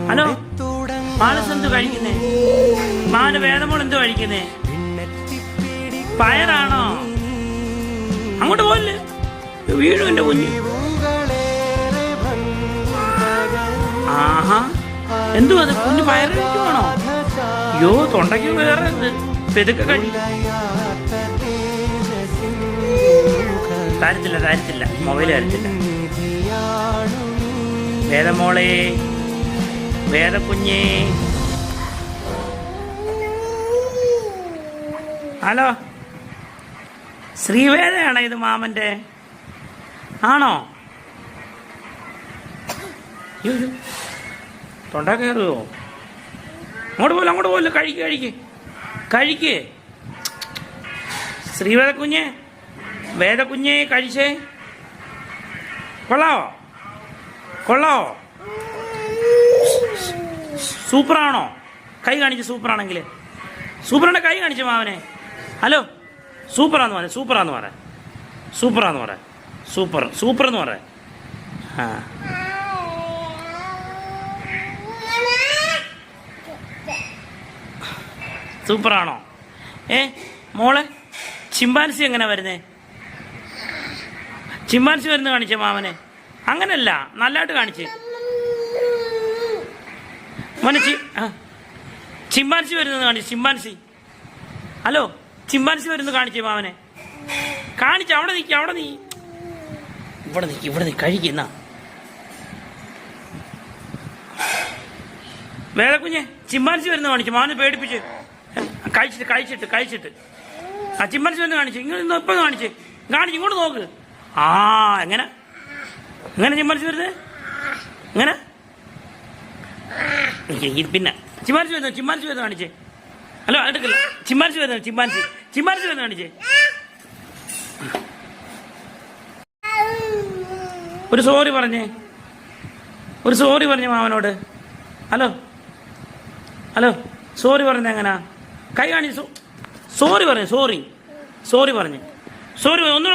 Hello, Manas എന്ത് കഴിക്കുന്നേ? മാന് വേദമോൾ എന്ത് കഴിക്കുന്നേ? പയറാണോ? അങ്ങോട്ട് പോയില്ലേ, വീഴും എന്റെ കുഞ്ഞ്. ആഹാ, എന്തുവാ അത്? കുഞ്ഞ് പയർ കഴിക്കുവാണോ? അയ്യോ, തൊണ്ടയ്ക്ക് വേറെ എന്ത് പെതുക്കെ കഴി. തരത്തില്ല, മൊബൈൽ തരത്തില്ല. വേദമോളെ, വേദക്കുഞ്ഞേ. ഹലോ, ശ്രീവേദയാണോ ഇത് മാമന്റെ? ആണോ? തൊണ്ട കയറുമോ? അങ്ങോട്ട് പോലെ കഴിക്ക്. ശ്രീവേദക്കുഞ്ഞ്, വേദക്കുഞ്ഞെ കഴിച്ചേ. കൊള്ളാവോ? സൂപ്പറാണോ? കൈ കാണിച്ച്. സൂപ്പറാണെങ്കിൽ കൈ കാണിച്ചു മാവനെ. ഹലോ, സൂപ്പറാന്ന് പറ. സൂപ്പർ എന്ന് പറ. ആ, സൂപ്പറാണോ? മോളെ, ചിമ്പാൻസി എങ്ങനെ വരുന്നേ? ചിമ്പാൻസി വരുന്ന കാണിച്ചേ മാമനെ. അങ്ങനല്ല, നല്ലതായിട്ട് കാണിച്ച് മോനെ. ചിമ്പാൻസി വരുന്നത് കാണിച്ചു. ഹലോ, ചിമ്പാൻസി വരുന്നത് കാണിച്ചേ മാമനെ. കാണിച്ച. അവിടെ നീ ഇവിടെ നീ കഴിക്കുന്ന. വേദക്കുഞ്ഞെ, ചിമ്പാൻസി വരുന്നത് കാണിച്ചു. മാമനെ പേടിപ്പിച്ച്. കഴിച്ചിട്ട് ആ ചിമ്പാൻസി വരുന്നത് കാണിച്ചു. ഇപ്പൊ കാണിച്ച് ഇങ്ങോട്ട് നോക്ക്. ആ, എങ്ങനെ ചിമ്പാൻസി വരുന്നത്? എങ്ങനെ? പിന്നെ ചിമ്പാൻസി വരുന്നത് കാണിച്ചേ. ഹലോ, എടുക്കില്ല. ചിമ്പാൻസി വരുന്നത് കാണിച്ചേ. ഒരു സോറി പറഞ്ഞേ മാമനോട്. ഹലോ, സോറി പറഞ്ഞ എങ്ങനാ? കൈ കാണിച്ചു. സോറി പറഞ്ഞു. ഒന്നുകൂടെ